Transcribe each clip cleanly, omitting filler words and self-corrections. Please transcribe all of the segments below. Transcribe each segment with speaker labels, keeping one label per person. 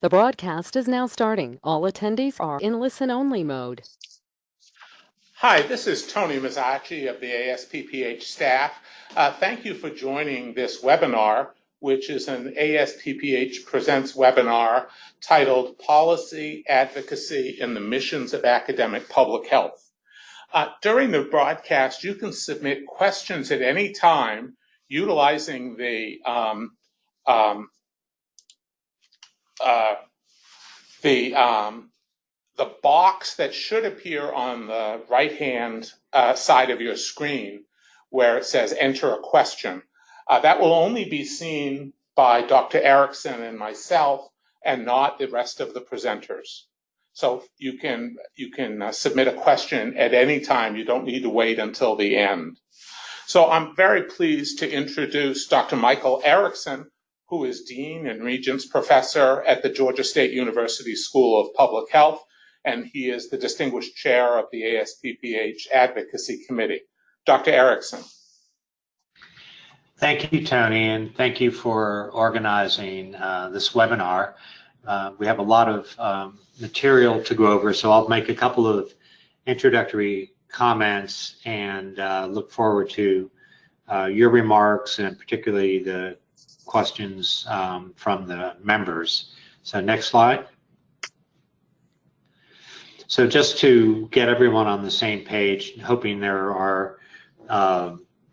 Speaker 1: The broadcast is now starting. All attendees are in listen-only mode.
Speaker 2: Hi, this is Tony Mazzacci of the ASPPH staff. Thank you for joining this webinar, which is an ASPPH Presents webinar titled Policy Advocacy in the Missions of Academic Public Health. During the broadcast, you can submit questions at any time utilizing the box that should appear on the right-hand side of your screen where it says enter a question. That will only be seen by Dr. Erickson and myself and not the rest of the presenters. So you can submit a question at any time. You don't need to wait until the end. So I'm very pleased to introduce Dr. Michael Erickson, who is Dean and Regents Professor at the Georgia State University School of Public Health, and he is the Distinguished Chair of the ASPPH Advocacy Committee. Dr. Erickson.
Speaker 3: Thank you, Tony, and thank you for organizing this webinar. We have a lot of material to go over, so I'll make a couple of introductory comments and look forward to your remarks and particularly the questions from the members. So next slide. So just to get everyone on the same page, hoping there are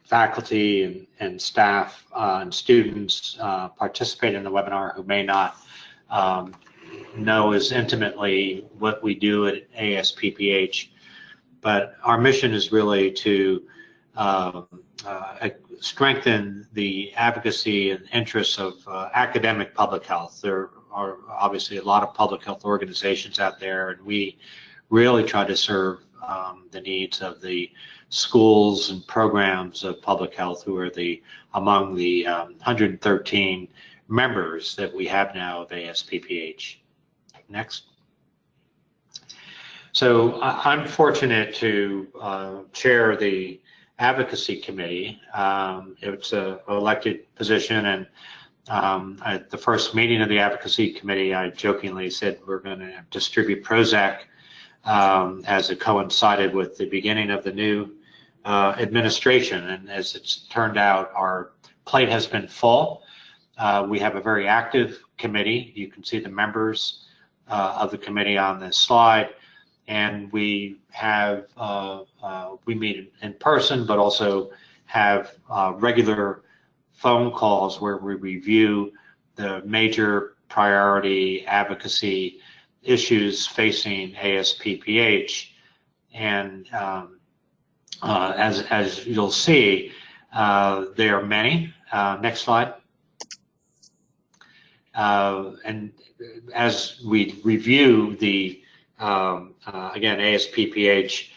Speaker 3: faculty and staff and students participate in the webinar who may not know as intimately what we do at ASPPH, but our mission is really to strengthen the advocacy and interests of academic public health. There are obviously a lot of public health organizations out there, and we really try to serve the needs of the schools and programs of public health who are among the 113 members that we have now of ASPPH. Next. So I'm fortunate to chair the Advocacy Committee. It's an elected position, and at the first meeting of the Advocacy Committee, I jokingly said we're going to distribute Prozac as it coincided with the beginning of the new administration. And as it's turned out, our plate has been full. We have a very active committee. You can see the members of the committee on this slide. And we have, we meet in person, but also have regular phone calls where we review the major priority advocacy issues facing ASPPH. And as you'll see, there are many. Next slide. And as we review the again, ASPPH,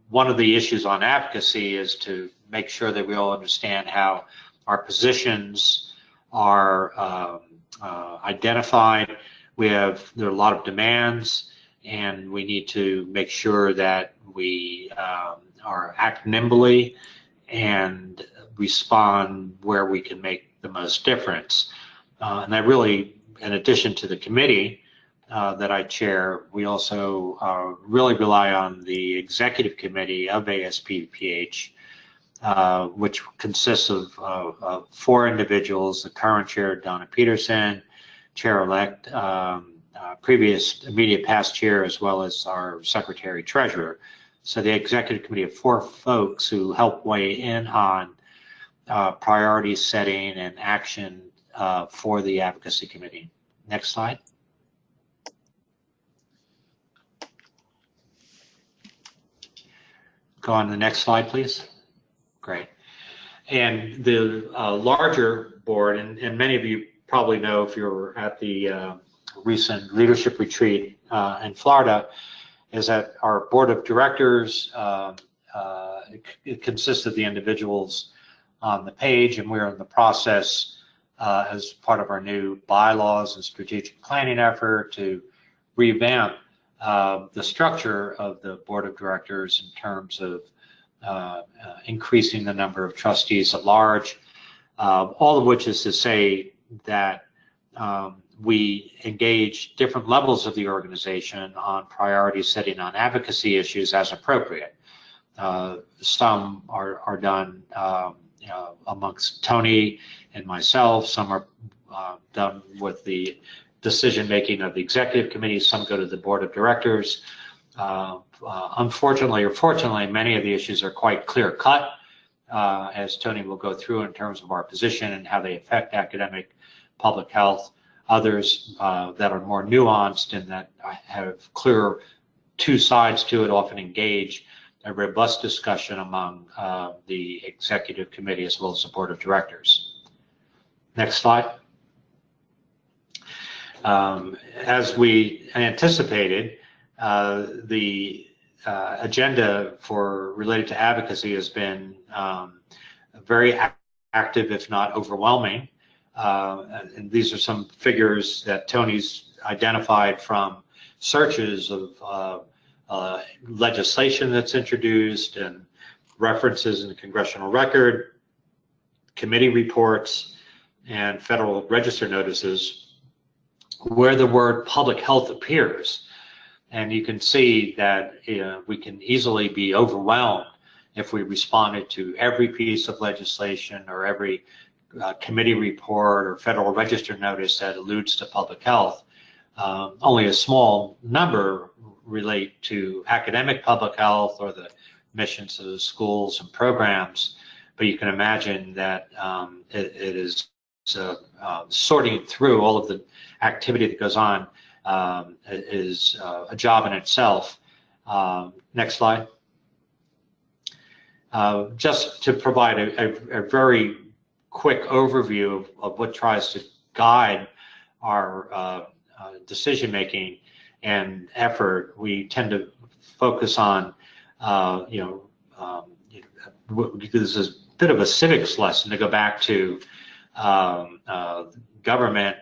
Speaker 3: one of the issues on advocacy is to make sure that we all understand how our positions are identified. There are a lot of demands, and we need to make sure that we act nimbly and respond where we can make the most difference. And that really, in addition to the committee that I chair, we also really rely on the executive committee of ASPPH, which consists of 4 individuals: the current chair, Donna Peterson, chair-elect, previous immediate past chair, as well as our secretary-treasurer. So the executive committee of 4 folks who help weigh in on priority setting and action for the advocacy committee. Next slide. Go on to the next slide, please. Great. And the larger board, and many of you probably know if you're at the recent leadership retreat in Florida, is that our board of directors, it consists of the individuals on the page, and we're in the process as part of our new bylaws and strategic planning effort to revamp the structure of the board of directors in terms of increasing the number of trustees at large, all of which is to say that we engage different levels of the organization on priority setting on advocacy issues as appropriate. Some are done amongst Tony and myself. Some are done with the decision making of the executive committee. Some go to the board of directors. Unfortunately or fortunately, many of the issues are quite clear cut, as Tony will go through in terms of our position and how they affect academic public health. Others that are more nuanced and that have clear two sides to it often engage a robust discussion among the executive committee as well as the board of directors. Next slide. As we anticipated, the agenda related to advocacy has been very active, if not overwhelming. And these are some figures that Tony's identified from searches of legislation that's introduced and references in the congressional record, committee reports, and Federal Register notices where the word public health appears. And you can see that we can easily be overwhelmed if we responded to every piece of legislation or every committee report or Federal Register notice that alludes to public health. Only a small number relate to academic public health or the missions of the schools and programs, but you can imagine that it is sorting through all of the activity that goes on is a job in itself. Next slide. Just to provide a very quick overview of what tries to guide our decision making and effort, we tend to focus on, this is a bit of a civics lesson to go back to government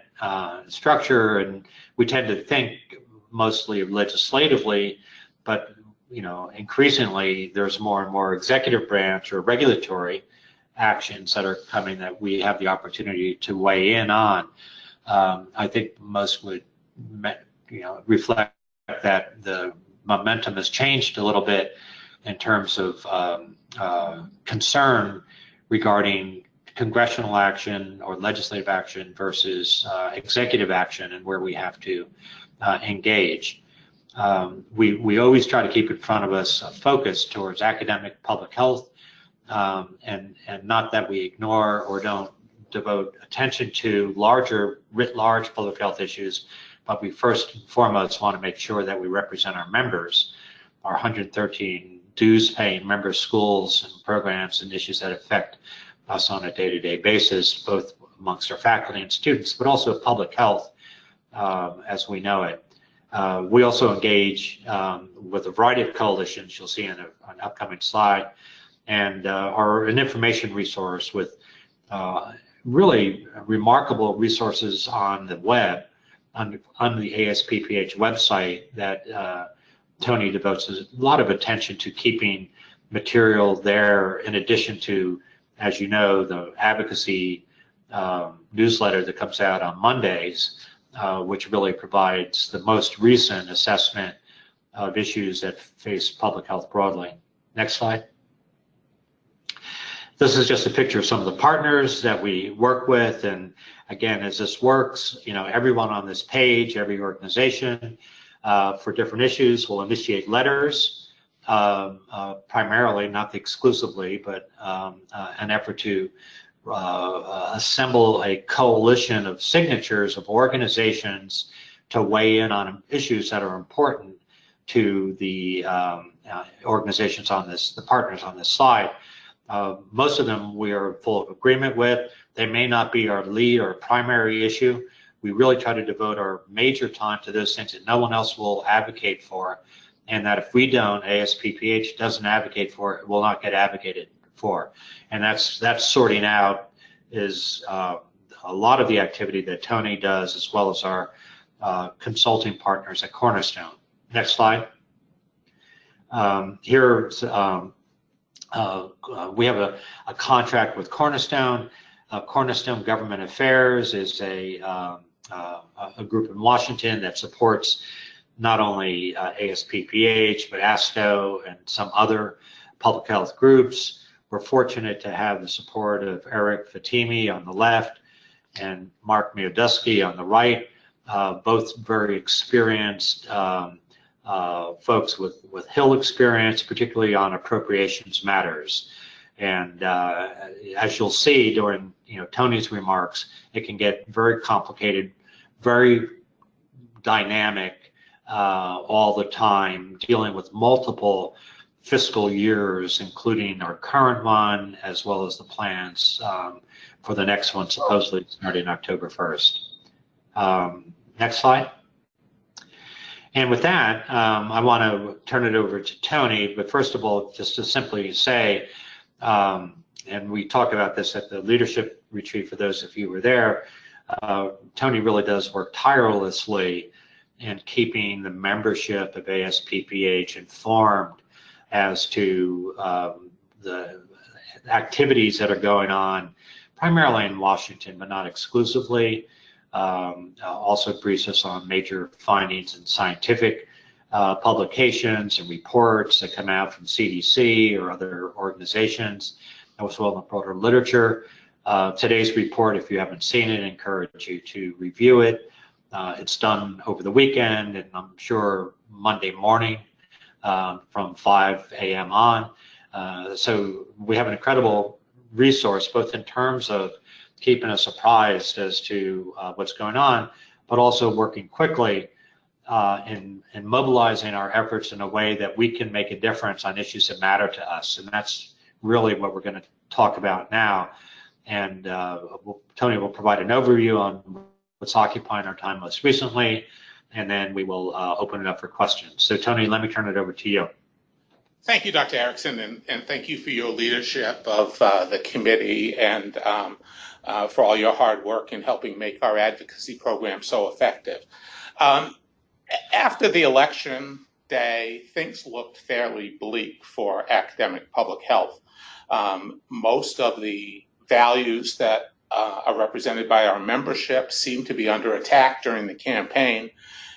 Speaker 3: structure, and we tend to think mostly legislatively, but increasingly there's more and more executive branch or regulatory actions that are coming that we have the opportunity to weigh in on. I think most would reflect that the momentum has changed a little bit in terms of concern regarding congressional action or legislative action versus executive action and where we have to engage. We always try to keep in front of us a focus towards academic public health, and not that we ignore or don't devote attention to writ large public health issues, but we first and foremost want to make sure that we represent our members, our 113 dues-paying member schools and programs and issues that affect us on a day-to-day basis, both amongst our faculty and students, but also public health as we know it. We also engage with a variety of coalitions you'll see in an upcoming slide, and are an information resource with really remarkable resources on the web, on the ASPPH website that Tony devotes a lot of attention to keeping material there, in addition to, as you know, the advocacy newsletter that comes out on Mondays, which really provides the most recent assessment of issues that face public health broadly. Next slide. This is just a picture of some of the partners that we work with, and again, as this works, everyone on this page, every organization for different issues will initiate letters, primarily, not exclusively, but an effort to assemble a coalition of signatures of organizations to weigh in on issues that are important to the organizations on this, the partners on this slide. Most of them we are full of agreement with. They may not be our lead or primary issue. We really try to devote our major time to those things that no one else will advocate for, and that if we don't, ASPPH doesn't advocate for, it will not get advocated for. And that's sorting out is a lot of the activity that Tony does, as well as our consulting partners at Cornerstone. Next slide. Here's we have a contract with Cornerstone. Cornerstone Government Affairs is a a group in Washington that supports not only ASPPH, but ASTO and some other public health groups. We're fortunate to have the support of Eric Fatimi on the left and Mark Miodusky on the right, both very experienced folks with Hill experience, particularly on appropriations matters. And as you'll see during Tony's remarks, it can get very complicated, very dynamic all the time, dealing with multiple fiscal years, including our current one, as well as the plans for the next one, supposedly starting October 1st. Next slide. And with that, I want to turn it over to Tony, but first of all, just to simply say, and we talked about this at the leadership retreat for those of you who were there, Tony really does work tirelessly in keeping the membership of ASPPH informed as to the activities that are going on, primarily in Washington, but not exclusively. Also briefs us on major findings in scientific publications and reports that come out from CDC or other organizations, as well as in broader literature. Today's report, if you haven't seen it, I encourage you to review it. It's done over the weekend, and I'm sure Monday morning from 5 a.m. on. So we have an incredible resource, both in terms of keeping us apprised as to what's going on, but also working quickly in mobilizing our efforts in a way that we can make a difference on issues that matter to us. And that's really what we're going to talk about now. And Tony will provide an overview on what's occupying our time most recently, and then we will open it up for questions. So Tony, let me turn it over to you.
Speaker 2: Thank you, Dr. Erickson, and thank you for your leadership of the committee and for all your hard work in helping make our advocacy program so effective. After the election day, things looked fairly bleak for academic public health. Most of the values that are represented by our membership seemed to be under attack during the campaign,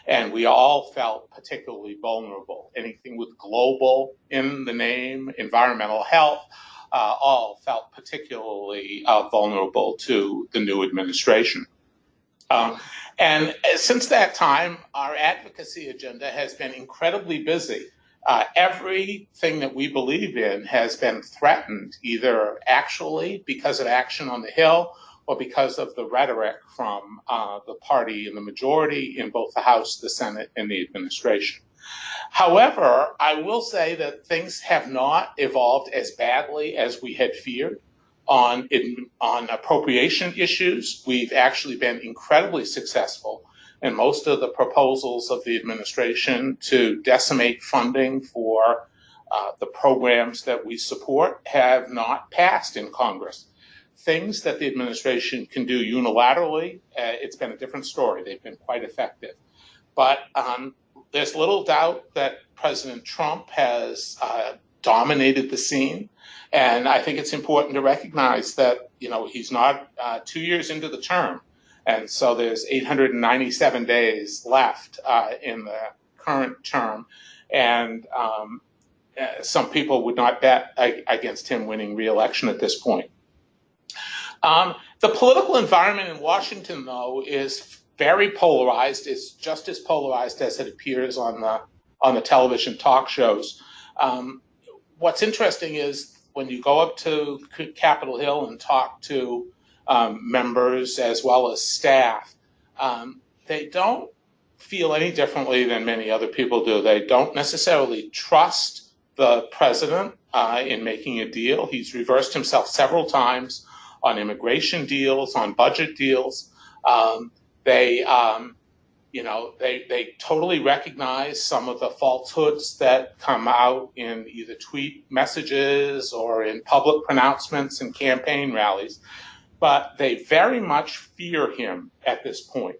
Speaker 2: and we all felt particularly vulnerable. Anything with global in the name, environmental health, all felt particularly vulnerable to the new administration. And since that time, our advocacy agenda has been incredibly busy. Everything that we believe in has been threatened, either actually because of action on the Hill or because of the rhetoric from the party in the majority in both the House, the Senate, and the administration. However, I will say that things have not evolved as badly as we had feared. On appropriation issues, we've actually been incredibly successful in most of the proposals of the administration to decimate funding for the programs that we support have not passed in Congress. Things that the administration can do unilaterally, it's been a different story. They've been quite effective. But there's little doubt that President Trump has dominated the scene. And I think it's important to recognize that, he's not 2 years into the term. And so there's 897 days left in the current term. And some people would not bet against him winning re-election at this point. The political environment in Washington, though, is very polarized. It's just as polarized as it appears on the television talk shows. What's interesting is when you go up to Capitol Hill and talk to members as well as staff, they don't feel any differently than many other people do. They don't necessarily trust the president in making a deal. He's reversed himself several times on immigration deals, on budget deals. They totally recognize some of the falsehoods that come out in either tweet messages or in public pronouncements and campaign rallies, but they very much fear him at this point.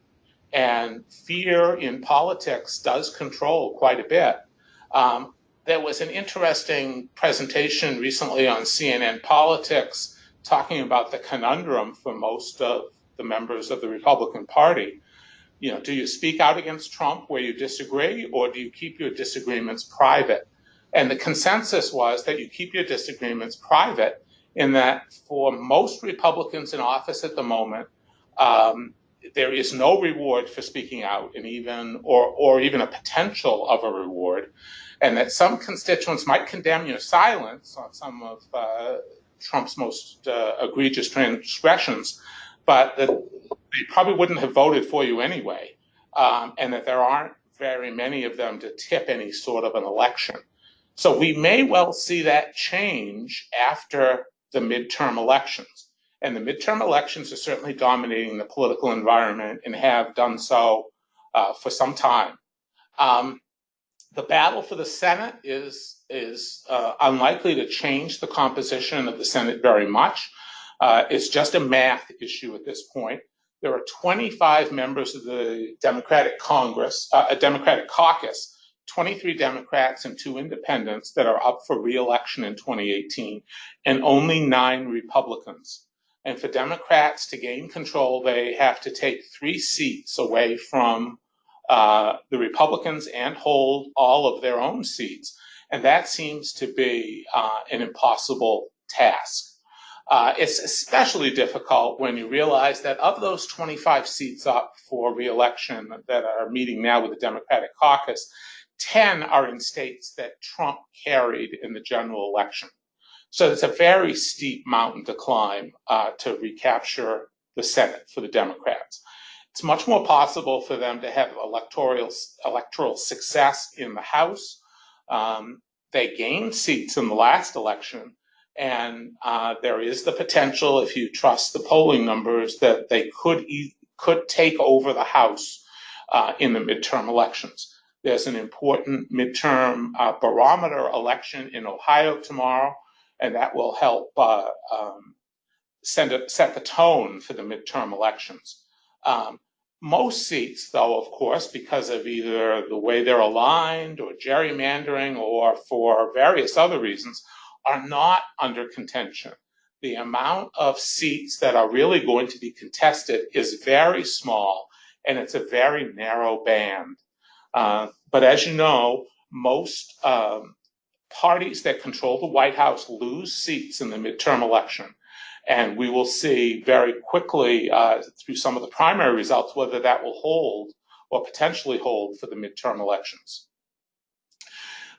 Speaker 2: And fear in politics does control quite a bit. There was an interesting presentation recently on CNN Politics talking about the conundrum for most of the members of the Republican Party. Do you speak out against Trump where you disagree, or do you keep your disagreements private? And the consensus was that you keep your disagreements private, in that for most Republicans in office at the moment, there is no reward for speaking out, and even a potential of a reward, and that some constituents might condemn your silence on some of Trump's most egregious transgressions, but that they probably wouldn't have voted for you anyway, and that there aren't very many of them to tip any sort of an election. So we may well see that change after the midterm elections. And the midterm elections are certainly dominating the political environment and have done so for some time. The battle for the Senate is unlikely to change the composition of the Senate very much. It's just a math issue at this point. There are 25 members of the Democratic Congress, a Democratic caucus, 23 Democrats and 2 independents that are up for re-election in 2018, and only 9 Republicans. And for Democrats to gain control, they have to take 3 seats away from the Republicans and hold all of their own seats. And that seems to be an impossible task. It's especially difficult when you realize that of those 25 seats up for re-election that are meeting now with the Democratic caucus, 10 are in states that Trump carried in the general election. So it's a very steep mountain to climb to recapture the Senate for the Democrats. It's much more possible for them to have electoral success in the House. They gained seats in the last election, and there is the potential, if you trust the polling numbers, that they could take over the House in the midterm elections. There's an important midterm barometer election in Ohio tomorrow, and that will help set the tone for the midterm elections. Most seats, though, of course, because of either the way they're aligned or gerrymandering or for various other reasons, are not under contention. The amount of seats that are really going to be contested is very small, and it's a very narrow band. But as you know, most parties that control the White House lose seats in the midterm election. And we will see very quickly through some of the primary results whether that will hold or potentially hold for the midterm elections.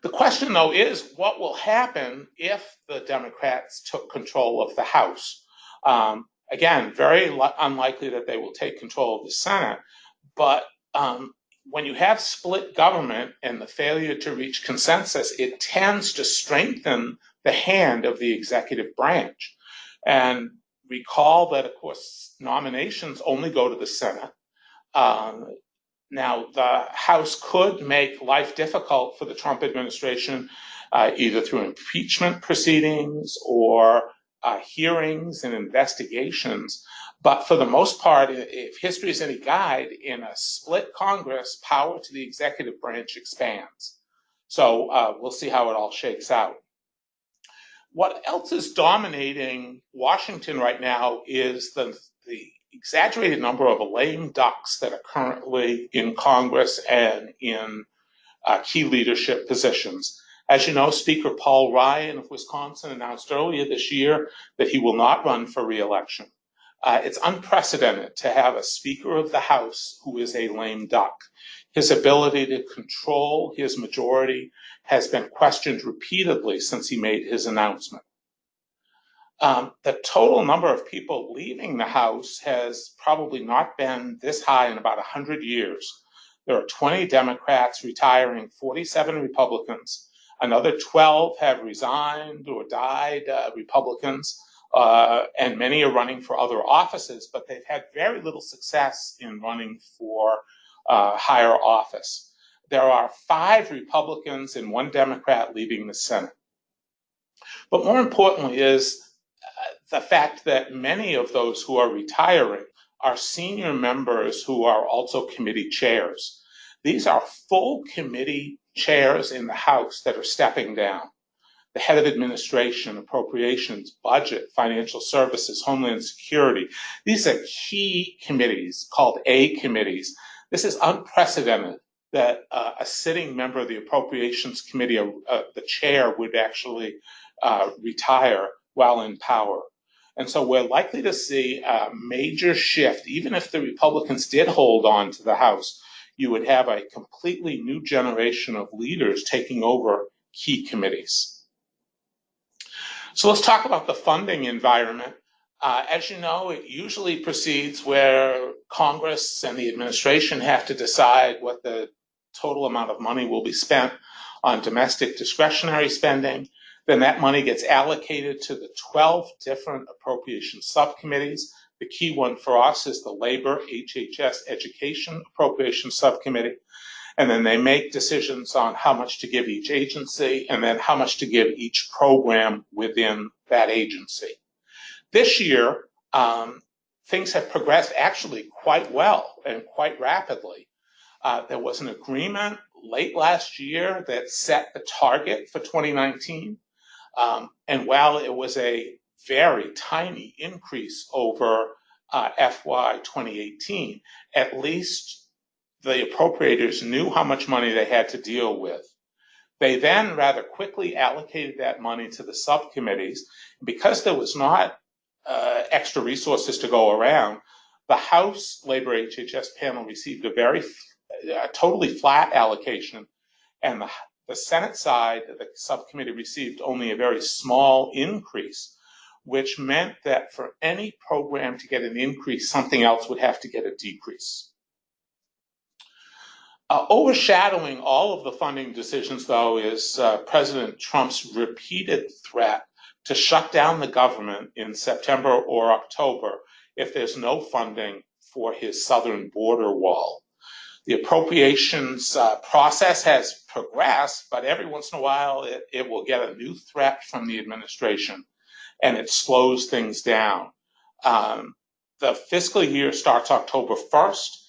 Speaker 2: The question, though, is what will happen if the Democrats took control of the House? Again, very unlikely that they will take control of the Senate, but when you have split government and the failure to reach consensus, it tends to strengthen the hand of the executive branch. And recall that, of course, nominations only go to the Senate. Now, the House could make life difficult for the Trump administration, either through impeachment proceedings or hearings and investigations. But for the most part, if history is any guide, in a split Congress, power to the executive branch expands. So we'll see how it all shakes out. What else is dominating Washington right now is the exaggerated number of lame ducks that are currently in Congress and in key leadership positions. As you know, Speaker Paul Ryan of Wisconsin announced earlier this year that he will not run for re-election. It's unprecedented to have a Speaker of the House who is a lame duck. His ability to control his majority has been questioned repeatedly since he made his announcement. The total number of people leaving the House has probably not been this high in about 100 years. There are 20 Democrats retiring, 47 Republicans. Another 12 have resigned or died, Republicans, and many are running for other offices, but they've had very little success in running for higher office. There are 5 Republicans and 1 Democrat leaving the Senate. But more importantly is the fact that many of those who are retiring are senior members who are also committee chairs. These are full committee chairs in the House that are stepping down. The head of administration, appropriations, budget, financial services, homeland security. These are key committees called A committees This is unprecedented that a sitting member of the Appropriations Committee, the chair, would actually retire while in power. And so we're likely to see a major shift. Even if the Republicans did hold on to the House, you would have a completely new generation of leaders taking over key committees. So let's talk about the funding environment. As you know, it usually proceeds where Congress and the administration have to decide what the total amount of money will be spent on domestic discretionary spending. Then that money gets allocated to the 12 different appropriation subcommittees. The key one for us is the Labor, HHS, Education Appropriation Subcommittee. And then they make decisions on how much to give each agency and then how much to give each program within that agency. This year, things have progressed actually quite well and quite rapidly. There was an agreement late last year that set the target for 2019. And while it was a very tiny increase over FY 2018, at least the appropriators knew how much money they had to deal with. They then rather quickly allocated that money to the subcommittees. Because there was not extra resources to go around, the House Labor HHS panel received a totally flat allocation, and the Senate side, the subcommittee, received only a very small increase, which meant that for any program to get an increase, something else would have to get a decrease. Overshadowing all of the funding decisions, though, is President Trump's repeated threat to shut down the government in September or October if there's no funding for his southern border wall. The appropriations process has progressed, but every once in a while it will get a new threat from the administration, and it slows things down. The fiscal year starts October 1st.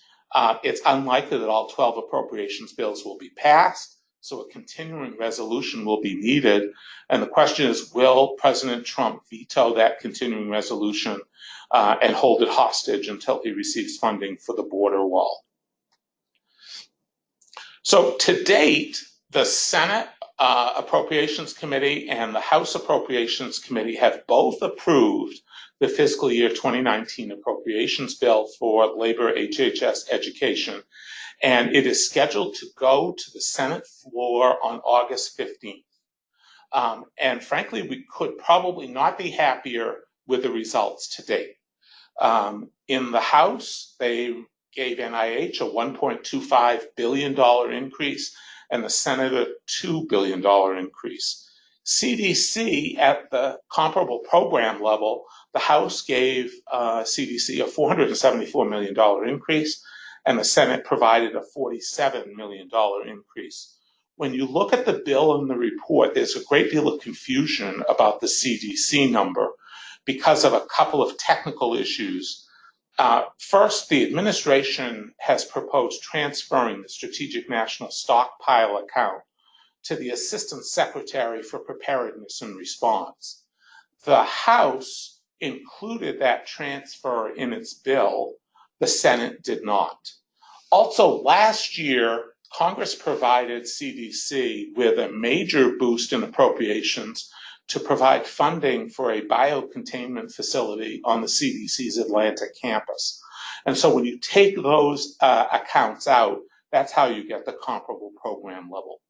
Speaker 2: It's unlikely that all 12 appropriations bills will be passed, so a continuing resolution will be needed. And the question is, will President Trump veto that continuing resolution and hold it hostage until he receives funding for the border wall? So to date, the Senate Appropriations Committee and the House Appropriations Committee have both approved the fiscal year 2019 appropriations bill for Labor, HHS, Education, and it is scheduled to go to the Senate floor on August 15th. And frankly, we could probably not be happier with the results to date. In the House, they gave NIH a $1.25 billion increase, and the Senate a $2 billion increase. CDC, at the comparable program level, the House gave CDC a $474 million increase, and the Senate provided a $47 million increase. When you look at the bill and the report, there's a great deal of confusion about the CDC number because of a couple of technical issues. First, the administration has proposed transferring the Strategic National Stockpile account to the Assistant Secretary for Preparedness and Response. The House included that transfer in its bill. The Senate did not. Also, last year, Congress provided CDC with a major boost in appropriations to provide funding for a biocontainment facility on the CDC's Atlanta campus. And so when you take those accounts out, that's how you get the comparable program level.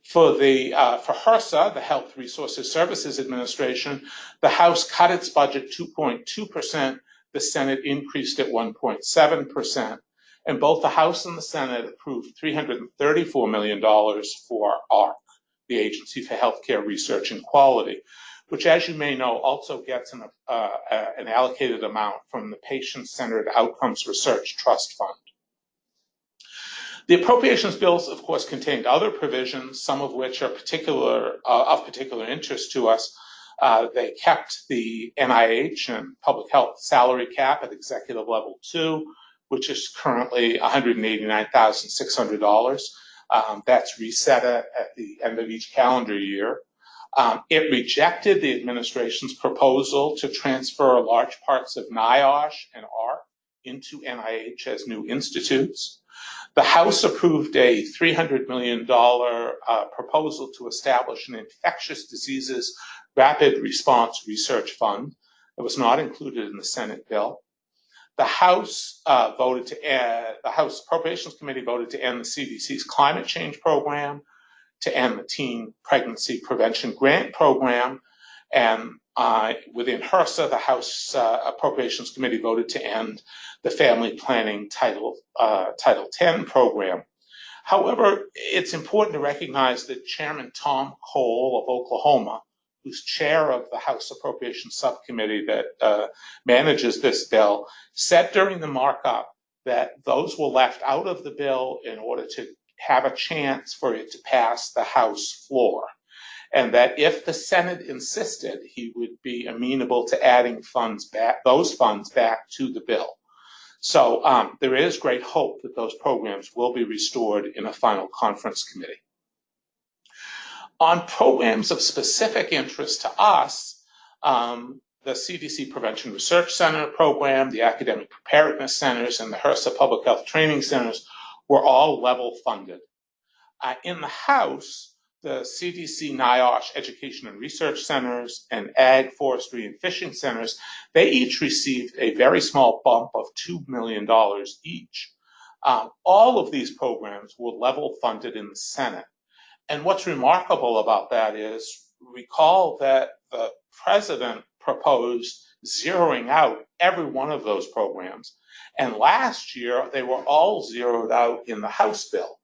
Speaker 2: For HRSA, the Health Resources Services Administration, the House cut its budget 2.2%, the Senate increased it 1.7%, and both the House and the Senate approved $334 million for AHRQ, the Agency for Healthcare Research and Quality, which, as you may know, also gets an allocated amount from the Patient-Centered Outcomes Research Trust Fund. The appropriations bills, of course, contained other provisions, some of which are of particular interest to us. They kept the NIH and public health salary cap at executive level 2, which is currently $189,600. That's reset at the end of each calendar year. It rejected the administration's proposal to transfer large parts of NIOSH and AHRQ into NIH as new institutes. The House approved a $300 million proposal to establish an infectious diseases rapid response research fund that was not included in the Senate bill. The House the House Appropriations Committee voted to end the CDC's climate change program, to end the Teen Pregnancy Prevention Grant Program, and within HRSA, the House Appropriations Committee voted to end the Family Planning Title X program. However, it's important to recognize that Chairman Tom Cole of Oklahoma, who's chair of the House Appropriations Subcommittee that manages this bill, said during the markup that those were left out of the bill in order to have a chance for it to pass the House floor, and that if the Senate insisted, he would be amenable to adding those funds back to the bill. So there is great hope that those programs will be restored in a final conference committee. On programs of specific interest to us, the CDC Prevention Research Center program, the Academic Preparedness Centers, and the HRSA Public Health Training Centers were all level funded. In the House, the CDC NIOSH Education and Research Centers and Ag, Forestry, and Fishing Centers, they each received a very small bump of $2 million each. All of these programs were level funded in the Senate. And what's remarkable about that is, recall that the president proposed zeroing out every one of those programs. And last year, they were all zeroed out in the House bill.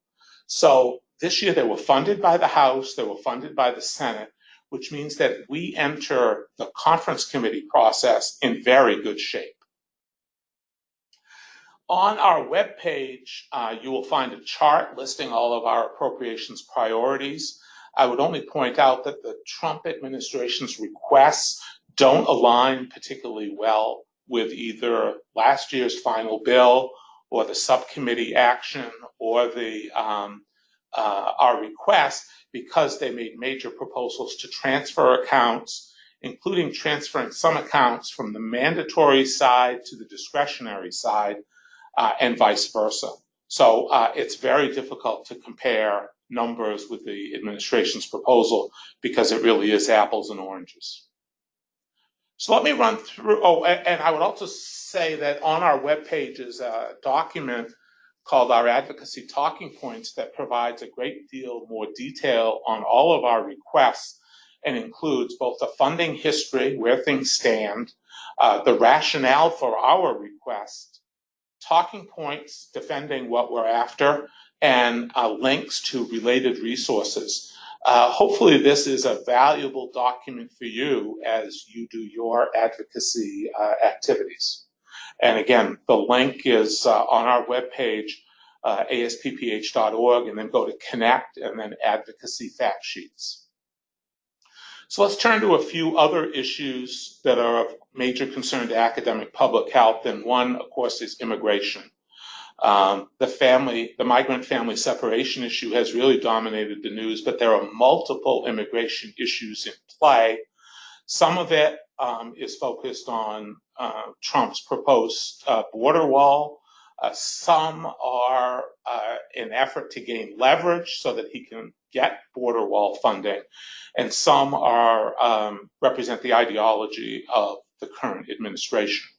Speaker 2: So this year, they were funded by the House, they were funded by the Senate, which means that we enter the conference committee process in very good shape. On our webpage, you will find a chart listing all of our appropriations priorities. I would only point out that the Trump administration's requests don't align particularly well with either last year's final bill or the subcommittee action or our request, because they made major proposals to transfer accounts, including transferring some accounts from the mandatory side to the discretionary side, and vice versa. So it's very difficult to compare numbers with the administration's proposal because it really is apples and oranges. So let me run through, and I would also say that on our webpage is a document called our Advocacy Talking Points that provides a great deal more detail on all of our requests and includes both the funding history, where things stand, the rationale for our request, talking points defending what we're after, and links to related resources. Hopefully this is a valuable document for you as you do your advocacy activities. And again, the link is on our webpage, ASPPH.org, and then go to Connect and then Advocacy Fact Sheets. So let's turn to a few other issues that are of major concern to academic public health, and one, of course, is immigration. The migrant family separation issue has really dominated the news, but there are multiple immigration issues in play. Some of it is focused on Trump's proposed border wall. Some are an effort to gain leverage so that he can get border wall funding, and some are represent the ideology of the current administration.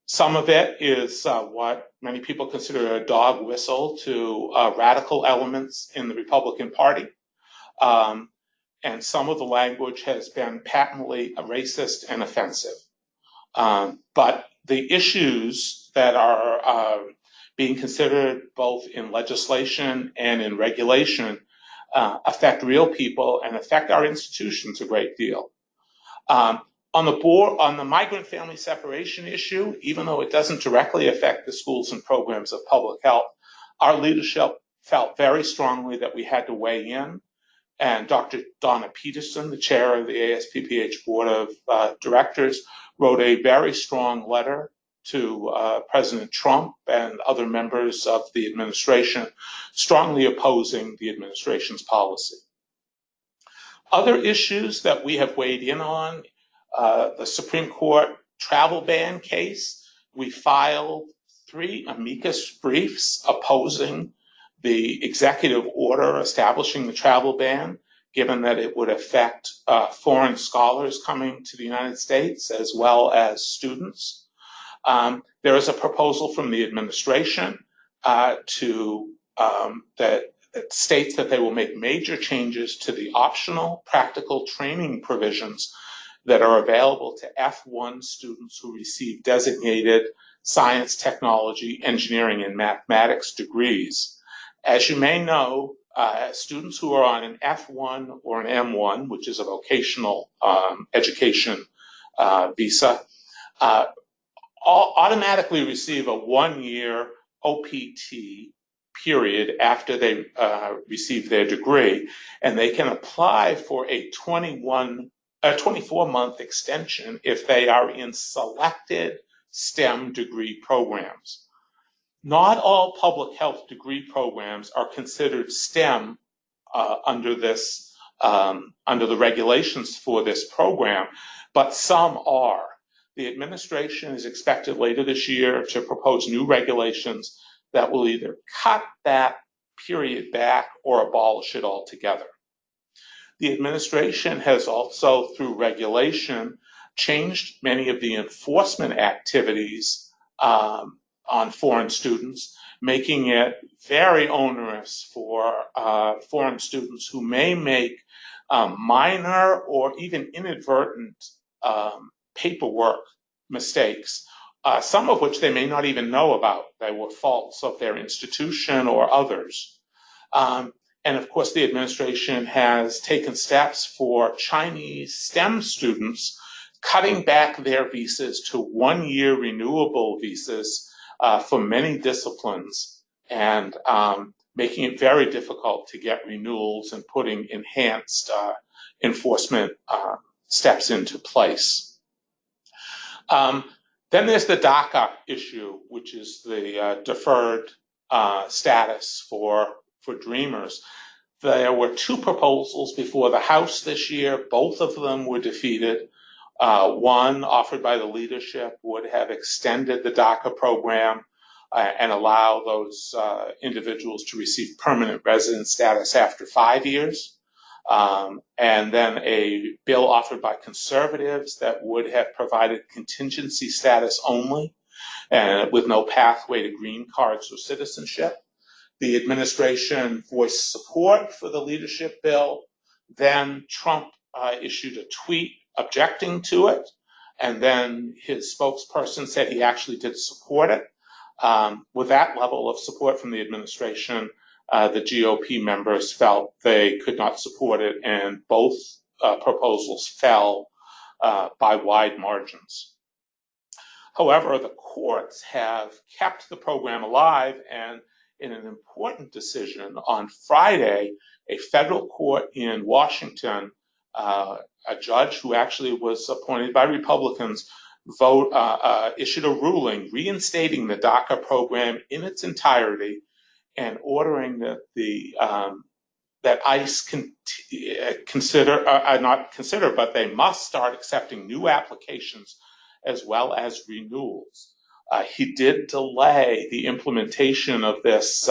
Speaker 2: Some of it is what many people consider a dog whistle to radical elements in the Republican Party. And some of the language has been patently racist and offensive. But the issues that are being considered both in legislation and in regulation affect real people and affect our institutions a great deal. On the migrant family separation issue, even though it doesn't directly affect the schools and programs of public health, our leadership felt very strongly that we had to weigh in. And Dr. Donna Peterson, the chair of the ASPPH Board of Directors, wrote a very strong letter to President Trump and other members of the administration, strongly opposing the administration's policy. Other issues that we have weighed in on, the Supreme Court travel ban case, We filed 3 amicus briefs opposing the executive order establishing the travel ban, given that it would affect foreign scholars coming to the United States as well as students. There is a proposal from the administration that states that they will make major changes to the optional practical training provisions that are available to F1 students who receive designated science, technology, engineering, and mathematics degrees. As you may know, students who are on an F1 or an M1, which is a vocational education visa, automatically receive a 1-year OPT period after they receive their degree, and they can apply for a 24-month extension if they are in selected STEM degree programs. Not all public health degree programs are considered STEM under the regulations for this program, but some are. The administration is expected later this year to propose new regulations that will either cut that period back or abolish it altogether. The administration has also, through regulation, changed many of the enforcement activities on foreign students, making it very onerous for foreign students who may make minor or even inadvertent paperwork mistakes, some of which they may not even know about. They were faults of their institution or others. And of course, the administration has taken steps for Chinese STEM students, cutting back their visas to 1-year renewable visas for many disciplines, and making it very difficult to get renewals and putting enhanced enforcement steps into place. Then there's the DACA issue, which is the deferred status for Dreamers. There were 2 proposals before the House this year. Both of them were defeated. One, offered by the leadership, would have extended the DACA program and allow those individuals to receive permanent resident status after 5 years. And then a bill offered by conservatives that would have provided contingency status only, with no pathway to green cards or citizenship. The administration voiced support for the leadership bill. Then Trump issued a tweet objecting to it, and then his spokesperson said he actually did support it. With that level of support from the administration, the GOP members felt they could not support it, and both proposals fell by wide margins. However, the courts have kept the program alive, and in an important decision on Friday, a federal court in Washington, a judge who actually was appointed by Republicans, issued a ruling reinstating the DACA program in its entirety and ordering that that ICE but they must start accepting new applications as well as renewals. He did delay the implementation of this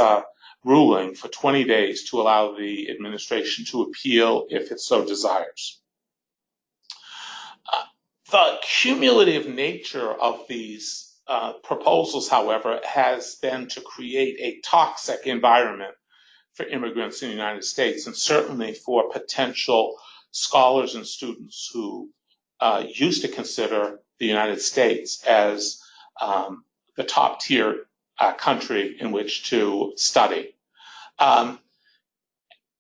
Speaker 2: ruling for 20 days to allow the administration to appeal if it so desires. The cumulative nature of these proposals, however, has been to create a toxic environment for immigrants in the United States, and certainly for potential scholars and students who used to consider the United States as the top tier country in which to study.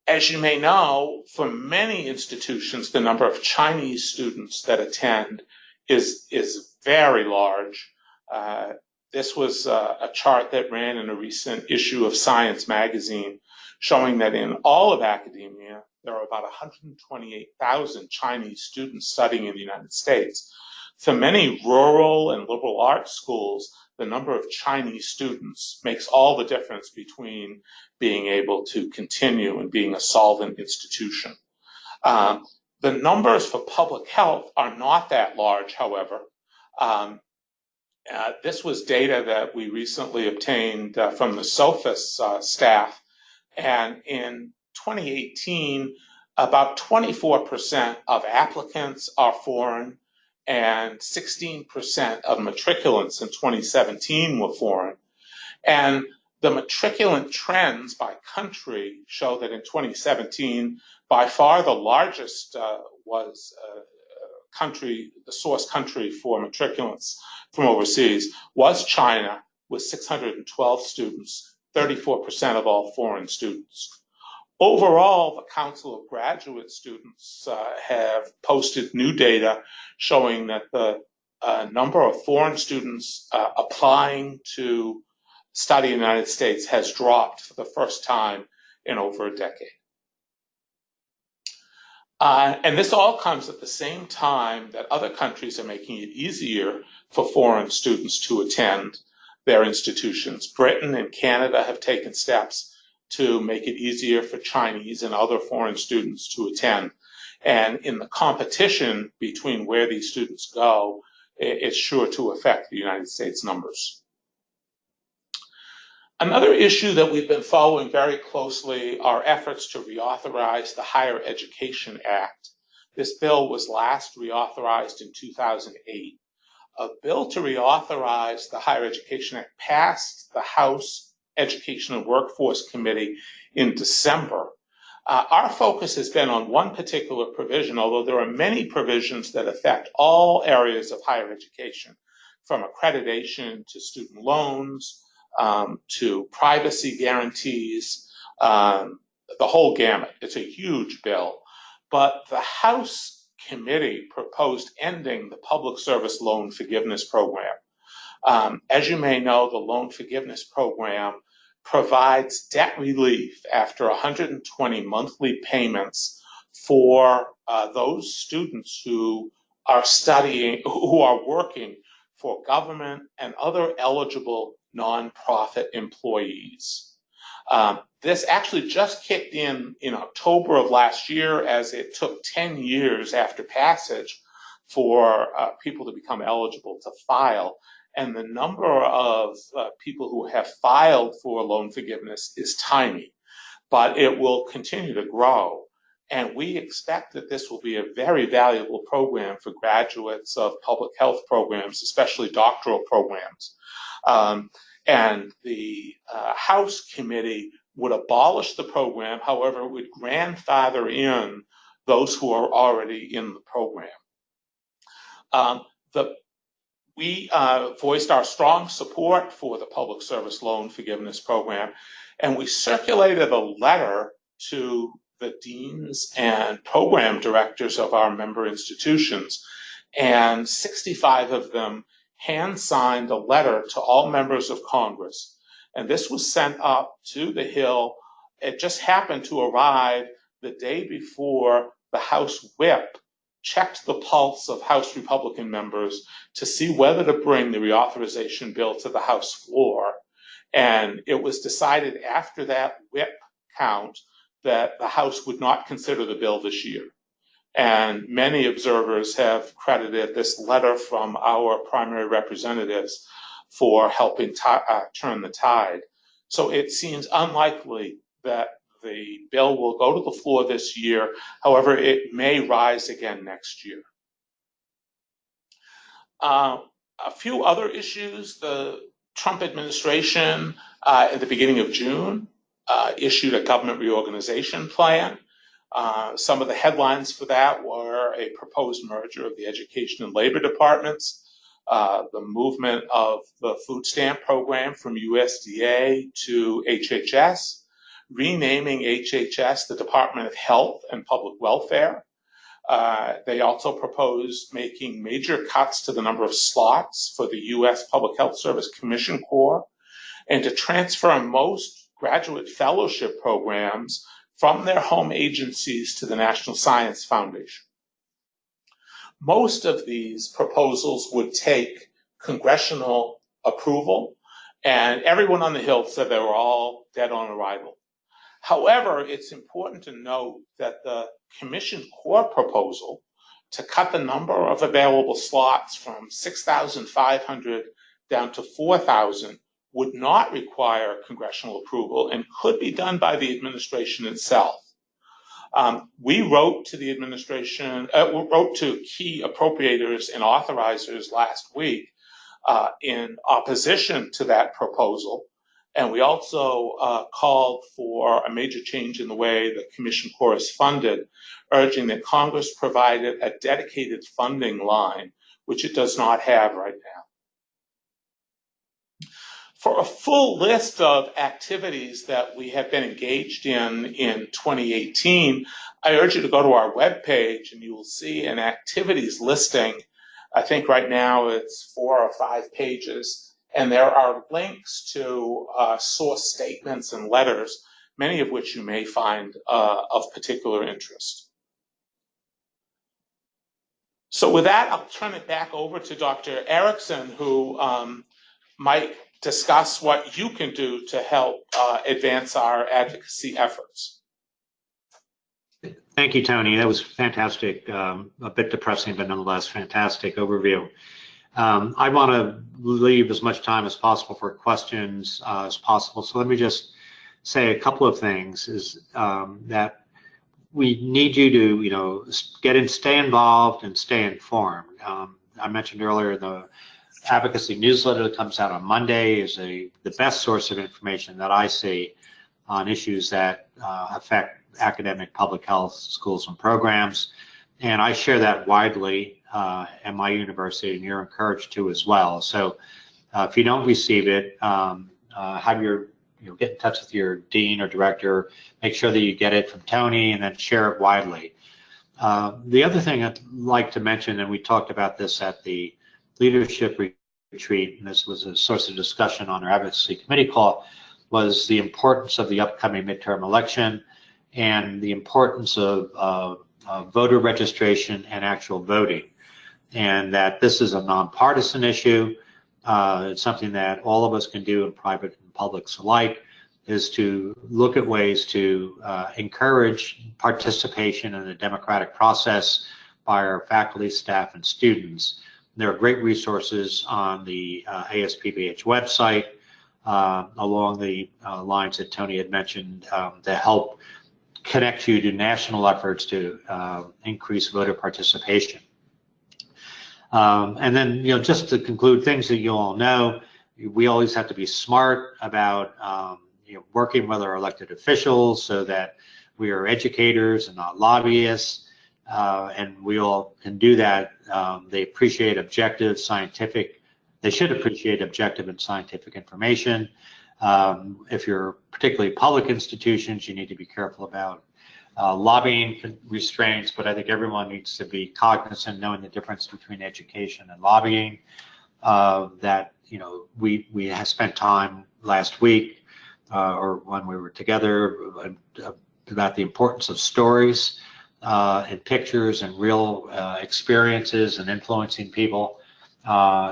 Speaker 2: As you may know, for many institutions, the number of Chinese students that attend is very large. This was a chart that ran in a recent issue of Science magazine, showing that in all of academia, there are about 128,000 Chinese students studying in the United States. For many rural and liberal arts schools, the number of Chinese students makes all the difference between being able to continue and being a solvent institution. The numbers for public health are not that large, however. This was data that we recently obtained from the SOFIS staff, and in 2018, about 24% of applicants are foreign, and 16% of matriculants in 2017 were foreign. And the matriculant trends by country show that in 2017, by far the largest was the source country for matriculants from overseas was China, with 612 students, 34% of all foreign students. Overall, the Council of Graduate Students have posted new data showing that the number of foreign students applying to study in the United States has dropped for the first time in over a decade. And this all comes at the same time that other countries are making it easier for foreign students to attend their institutions. Britain and Canada have taken steps to make it easier for Chinese and other foreign students to attend. And in the competition between where these students go, it's sure to affect the United States numbers. Another issue that we've been following very closely are efforts to reauthorize the Higher Education Act. This bill was last reauthorized in 2008. A bill to reauthorize the Higher Education Act passed the House Education and Workforce Committee in December. Our focus has been on one particular provision, although there are many provisions that affect all areas of higher education, from accreditation to student loans, to privacy guarantees, the whole gamut. It's a huge bill. But the House committee proposed ending the Public Service Loan Forgiveness Program. As you may know, the Loan Forgiveness Program provides debt relief after 120 monthly payments for those students who are studying, who are working for government and other eligible nonprofit employees. This actually just kicked in October of last year, as it took 10 years after passage for people to become eligible to file. And the number of people who have filed for loan forgiveness is tiny, but it will continue to grow. And we expect that this will be a very valuable program for graduates of public health programs, especially doctoral programs. And the House committee would abolish the program, however, it would grandfather in those who are already in the program. We voiced our strong support for the Public Service Loan Forgiveness Program, and we circulated a letter to the deans and program directors of our member institutions, and 65 of them hand-signed a letter to all members of Congress. And this was sent up to the Hill. It just happened to arrive the day before the House whip checked the pulse of House Republican members to see whether to bring the reauthorization bill to the House floor. And it was decided after that whip count that the House would not consider the bill this year. And many observers have credited this letter from our primary representatives for helping turn the tide. So it seems unlikely that the bill will go to the floor this year. However, it may rise again next year. A few other issues. The Trump administration at the beginning of June issued a government reorganization plan. Some of the headlines for that were a proposed merger of the Education and Labor Departments, the movement of the food stamp program from USDA to HHS, renaming HHS the Department of Health and Public Welfare. They also proposed making major cuts to the number of slots for the U.S. Public Health Service Commission Corps, and to transfer most graduate fellowship programs from their home agencies to the National Science Foundation. Most of these proposals would take congressional approval, and everyone on the Hill said they were all dead on arrival. However, it's important to note that the Commission Core proposal to cut the number of available slots from 6,500 down to 4,000 would not require congressional approval and could be done by the administration itself. We wrote to the administration, wrote to key appropriators and authorizers last week in opposition to that proposal. And we also called for a major change in the way the Commission Corps is funded, urging that Congress provided a dedicated funding line, which it does not have right now. For a full list of activities that we have been engaged in 2018, I urge you to go to our webpage and you will see an activities listing. I think right now it's 4 or 5 pages, and there are links to source statements and letters, many of which you may find of particular interest. So with that, I'll turn it back over to Dr. Erickson, who might discuss what you can do to help advance our advocacy efforts.
Speaker 3: Thank you, Tony. That was fantastic. A bit depressing, but nonetheless fantastic overview. I want to leave as much time as possible for questions as possible. So let me just say a couple of things. Is that we need you to, stay involved and stay informed. I mentioned earlier the advocacy newsletter that comes out on Monday is the best source of information that I see on issues that affect academic public health schools and programs. And I share that widely at my university, and you're encouraged to as well. So if you don't receive it, have your, get in touch with your dean or director, make sure that you get it from Tony, and then share it widely. The other thing I'd like to mention, and we talked about this at the leadership retreat, and this was a source of discussion on our advocacy committee call, was the importance of the upcoming midterm election and the importance of voter registration and actual voting, and that this is a nonpartisan issue. It's something that all of us can do in private and publics alike, is to look at ways to encourage participation in the democratic process by our faculty, staff, and students. There are great resources on the ASPPH website along the lines that Tony had mentioned that help connect you to national efforts to increase voter participation. And then, just to conclude, things that you all know, we always have to be smart about working with our elected officials so that we are educators and not lobbyists. And we all can do that. They appreciate objective scientific, they should appreciate objective and scientific information. If you're particularly public institutions, you need to be careful about lobbying restraints, but I think everyone needs to be cognizant, knowing the difference between education and lobbying. That, we have spent time last week or when we were together about the importance of stories and pictures and real experiences and influencing people,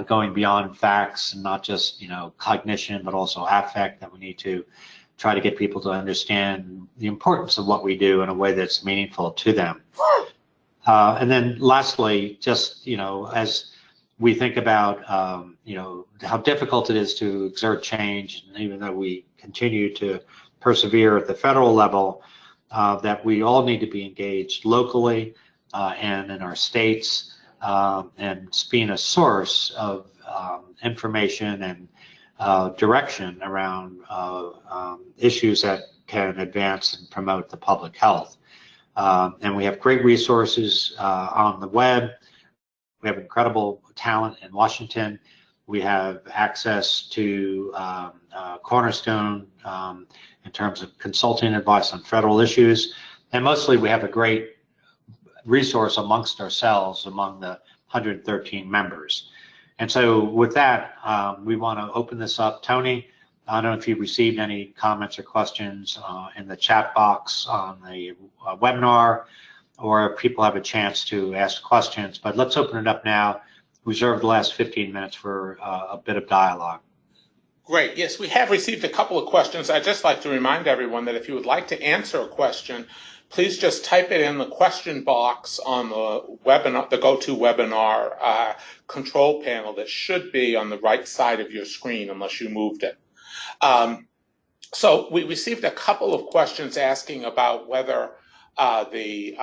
Speaker 3: going beyond facts and not just cognition, but also affect, that we need to try to get people to understand the importance of what we do in a way that's meaningful to them. And then lastly, just as we think about how difficult it is to exert change, and even though we continue to persevere at the federal level, that we all need to be engaged locally and in our states, and being a source of information and direction around issues that can advance and promote the public health. And we have great resources on the web. We have incredible talent in Washington. We have access to Cornerstone in terms of consulting advice on federal issues. And mostly we have a great resource amongst ourselves, among the 113 members. And so with that, we want to open this up. Tony, I don't know if you received any comments or questions in the chat box on the webinar, or if people have a chance to ask questions, but let's open it up now. Reserve the last 15 minutes for a bit of dialogue.
Speaker 2: Great. Yes, we have received a couple of questions. I'd just like to remind everyone that if you would like to answer a question, please just type it in the question box on the webinar, the GoToWebinar control panel that should be on the right side of your screen, unless you moved it. So we received a couple of questions asking about whether the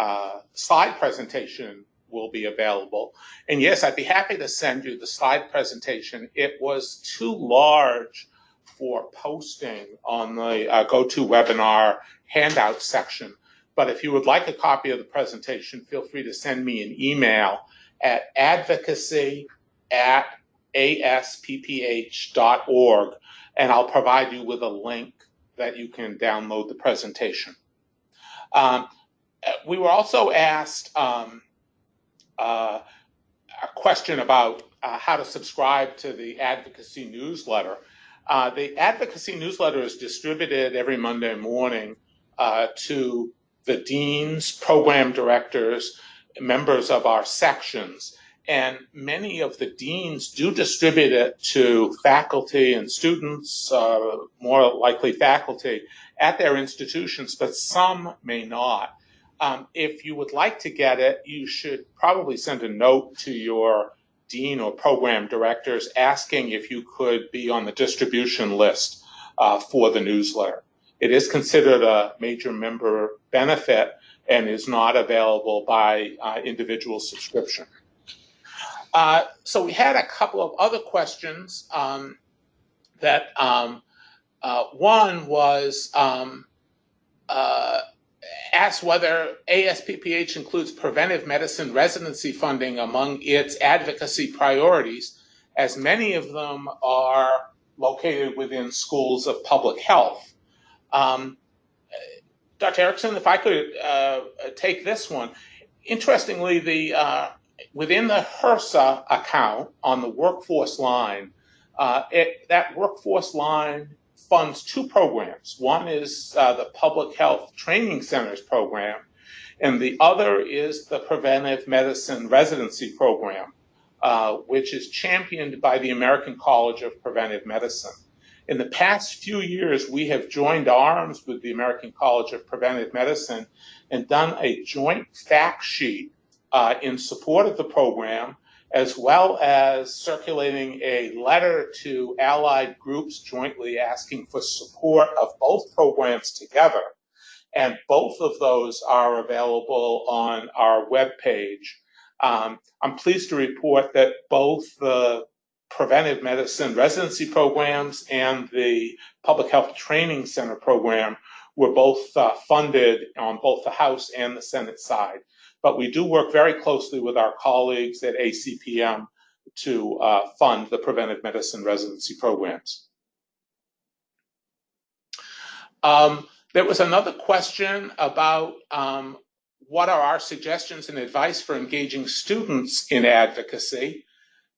Speaker 2: slide presentation will be available. And yes, I'd be happy to send you the slide presentation. It was too large for posting on the GoToWebinar handout section. But if you would like a copy of the presentation, feel free to send me an email at advocacy@asppph.org, and I'll provide you with a link that you can download the presentation. We were also asked a question about how to subscribe to the advocacy newsletter. The advocacy newsletter is distributed every Monday morning to the deans, program directors, members of our sections, and many of the deans do distribute it to faculty and students, more likely faculty, at their institutions, but some may not. If you would like to get it, you should probably send a note to your dean or program directors asking if you could be on the distribution list for the newsletter. It is considered a major member benefit and is not available by individual subscription. So we had a couple of other questions that one was asked whether ASPPH includes preventive medicine residency funding among its advocacy priorities, as many of them are located within schools of public health. Dr. Erickson, if I could take this one. Interestingly, within the HRSA account on the workforce line, that workforce line funds two programs. One is the Public Health Training Centers program, and the other is the Preventive Medicine Residency program, which is championed by the American College of Preventive Medicine. In the past few years, we have joined arms with the American College of Preventive Medicine and done a joint fact sheet in support of the program, as well as circulating a letter to allied groups jointly asking for support of both programs together. And both of those are available on our webpage. I'm pleased to report that both the Preventive Medicine Residency programs and the Public Health Training Center program were both funded on both the House and the Senate side. But we do work very closely with our colleagues at ACPM to fund the preventive medicine residency programs. There was another question about what are our suggestions and advice for engaging students in advocacy.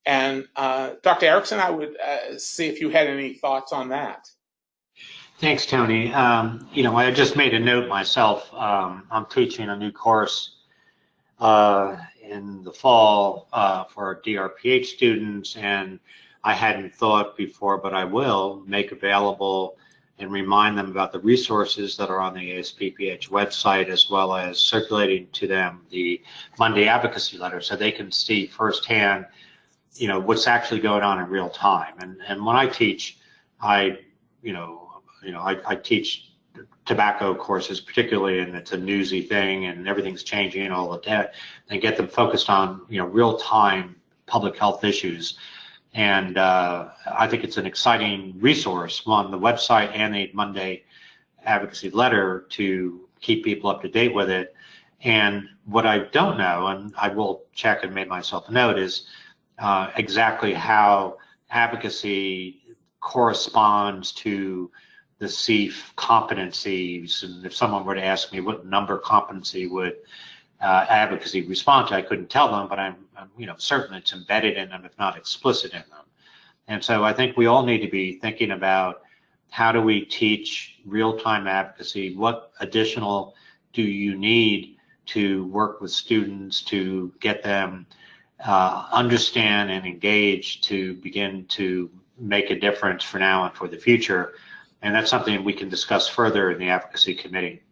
Speaker 2: And Dr. Erickson, I would see if you had any thoughts on that.
Speaker 3: Thanks, Tony. You know, I just made a note myself. I'm teaching a new course in the fall for DRPH students, and I hadn't thought before, but I will make available and remind them about the resources that are on the ASPPH website, as well as circulating to them the Monday advocacy letter so they can see firsthand, you know, what's actually going on in real time. And when I teach, I teach tobacco courses particularly, and it's a newsy thing and everything's changing all the time, and get them focused on, you know, real-time public health issues. And I think it's an exciting resource on the website and the Monday advocacy letter to keep people up to date with it. And what I don't know, and I will check and make myself a note, is exactly how advocacy corresponds to the CEF competencies. And if someone were to ask me what number competency would advocacy respond to, I couldn't tell them, but I'm you know, certain it's embedded in them, if not explicit in them. And so I think we all need to be thinking about how do we teach real-time advocacy? What additional do you need to work with students to get them understand and engage to begin to make a difference for now and for the future. And that's something we can discuss further in the Advocacy Committee.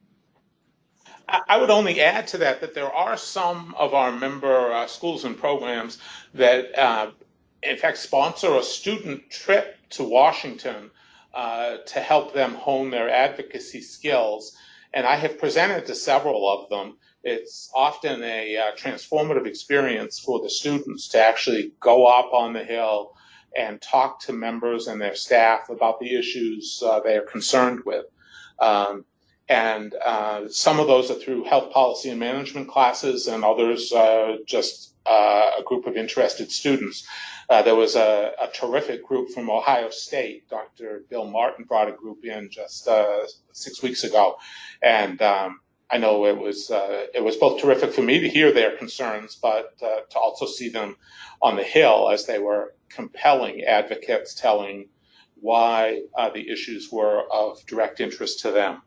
Speaker 2: I would only add to that there are some of our member schools and programs that, in fact, sponsor a student trip to Washington to help them hone their advocacy skills. And I have presented to several of them. It's often a transformative experience for the students to actually go up on the Hill and talk to members and their staff about the issues they are concerned with. And some of those are through health policy and management classes, and others just a group of interested students. There was a terrific group from Ohio State. Dr. Bill Martin brought a group in just 6 weeks ago, and I know it was both terrific for me to hear their concerns, but to also see them on the Hill as they were compelling advocates telling why the issues were of direct interest to them.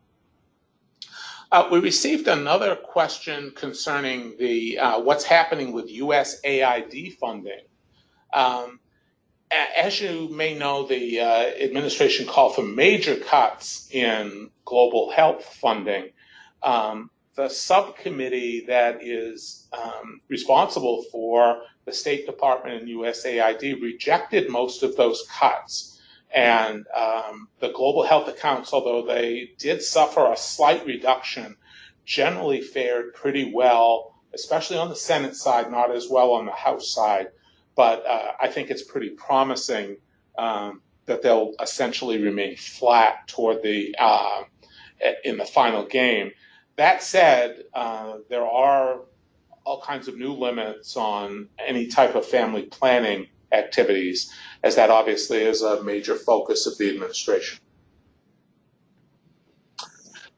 Speaker 2: We received another question concerning the what's happening with USAID funding. As you may know, the administration called for major cuts in global health funding. The subcommittee that is responsible for the State Department and USAID rejected most of those cuts. And the global health accounts, although they did suffer a slight reduction, generally fared pretty well, especially on the Senate side, not as well on the House side. But I think it's pretty promising that they'll essentially remain flat toward the in the final game. That said, there are all kinds of new limits on any type of family planning activities, as that obviously is a major focus of the administration.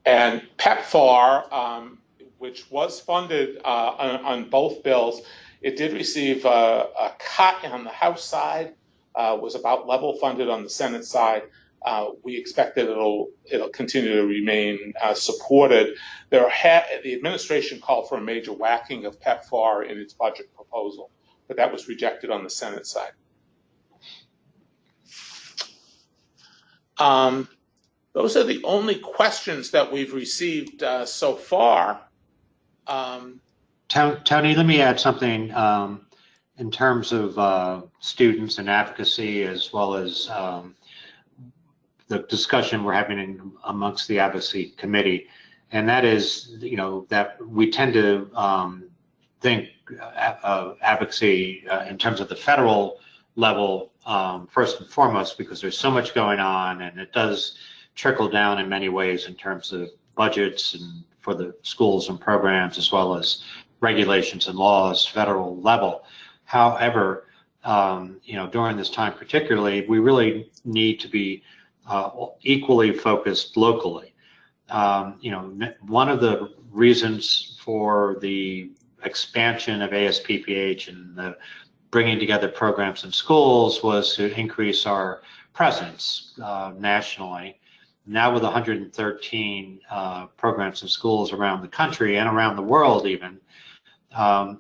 Speaker 2: And PEPFAR, which was funded on both bills, it did receive a cut on the House side, was about level funded on the Senate side. We expect that it'll continue to remain supported. The administration called for a major whacking of PEPFAR in its budget proposal, but that was rejected on the Senate side. Those are the only questions that we've received so far.
Speaker 3: Tony, let me add something in terms of students and advocacy, as well as the discussion we're having amongst the Advocacy Committee, and that is, that we tend to think of advocacy in terms of the federal level first and foremost, because there's so much going on, and it does trickle down in many ways in terms of budgets and for the schools and programs, as well as regulations and laws, federal level. However, during this time particularly, we really need to be equally focused locally. One of the reasons for the expansion of ASPPH and the bringing together programs in schools was to increase our presence nationally. Now with 113 programs in schools around the country and around the world even,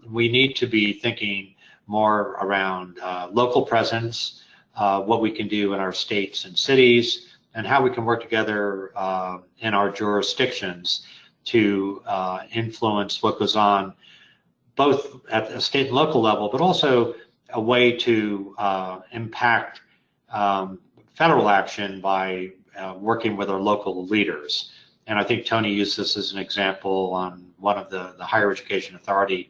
Speaker 3: we need to be thinking more around local presence, what we can do in our states and cities, and how we can work together in our jurisdictions to influence what goes on both at the state and local level, but also a way to impact federal action by working with our local leaders. And I think Tony used this as an example on one of the Higher Education Authority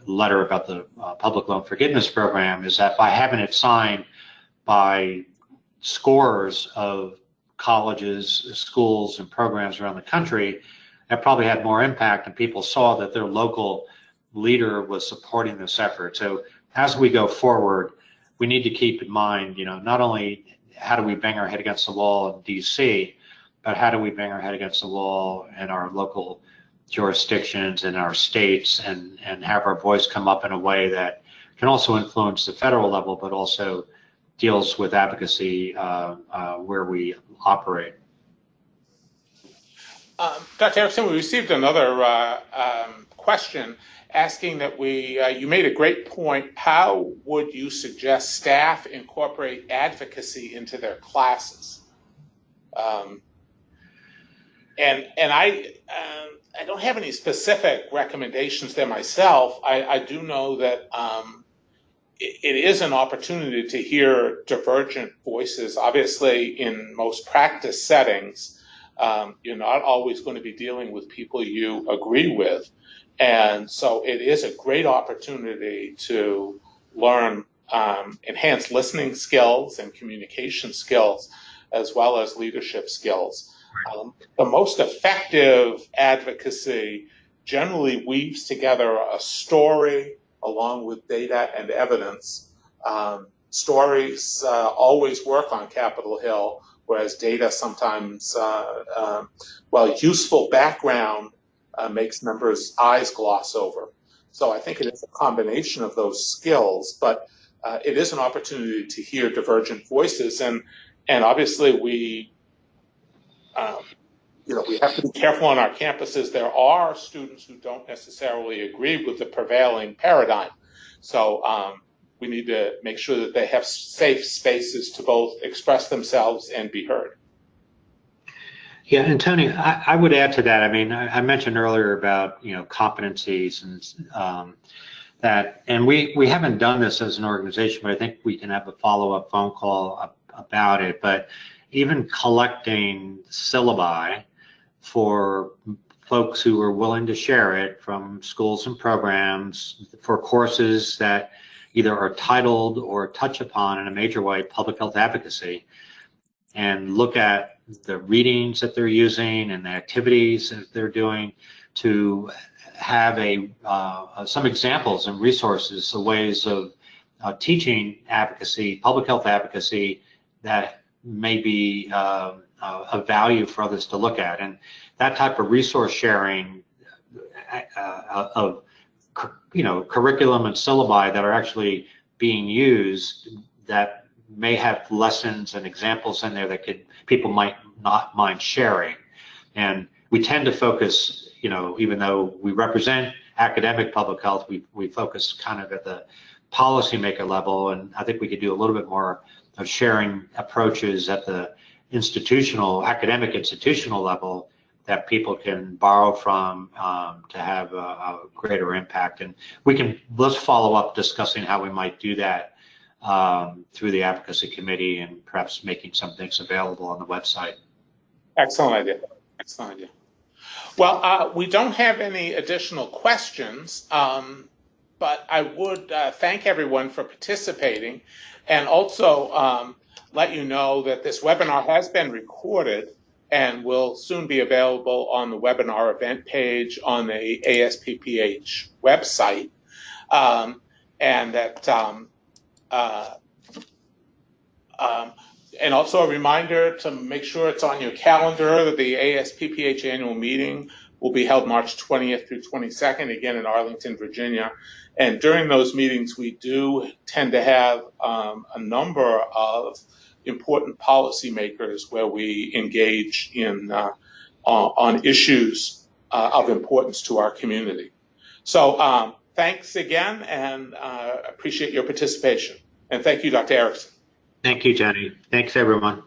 Speaker 3: letter about the Public Loan Forgiveness Program, is that by having it signed by scores of colleges, schools, and programs around the country, that probably had more impact, and people saw that their local leader was supporting this effort. So as we go forward, we need to keep in mind, not only how do we bang our head against the wall in DC, but how do we bang our head against the wall in our local jurisdictions in our states, and have our voice come up in a way that can also influence the federal level, but also deals with advocacy where we operate.
Speaker 2: Dr. Erickson, we received another question asking that you made a great point. How would you suggest staff incorporate advocacy into their classes? And I don't have any specific recommendations there myself. I do know that it is an opportunity to hear divergent voices. Obviously, in most practice settings, you're not always going to be dealing with people you agree with. And so it is a great opportunity to learn enhanced listening skills and communication skills, as well as leadership skills. The most effective advocacy generally weaves together a story along with data and evidence. Stories always work on Capitol Hill, whereas data sometimes, useful background makes members' eyes gloss over. So I think it is a combination of those skills, but it is an opportunity to hear divergent voices, and obviously we have to be careful on our campuses. There are students who don't necessarily agree with the prevailing paradigm. So we need to make sure that they have safe spaces to both express themselves and be heard.
Speaker 3: Yeah, and Tony, I would add to that. I mean, I mentioned earlier about, competencies and and we haven't done this as an organization, but I think we can have a follow-up phone call about it. But even collecting syllabi for folks who are willing to share it from schools and programs for courses that either are titled or touch upon in a major way public health advocacy, and look at the readings that they're using and the activities that they're doing to have some examples and resources, the ways of teaching advocacy, public health advocacy, that may be of value for others to look at. And that type of resource sharing of curriculum and syllabi that are actually being used, that may have lessons and examples in there that people might not mind sharing. And we tend to focus, even though we represent academic public health, we focus kind of at the policymaker level, and I think we could do a little bit more of sharing approaches at the academic institutional level that people can borrow from to have a greater impact. And let's follow up discussing how we might do that through the Advocacy Committee, and perhaps making some things available on the website.
Speaker 2: Excellent idea. Excellent idea. Well, we don't have any additional questions, but I would thank everyone for participating, and also let you know that this webinar has been recorded and will soon be available on the webinar event page on the ASPPH website, and that and also a reminder to make sure it's on your calendar. The ASPPH annual meeting will be held March 20th through 22nd, again in Arlington, Virginia. And during those meetings, we do tend to have a number of important policymakers where we engage in on issues of importance to our community. So thanks again, and appreciate your participation. And thank you, Dr. Erickson.
Speaker 3: Thank you, Jenny. Thanks, everyone.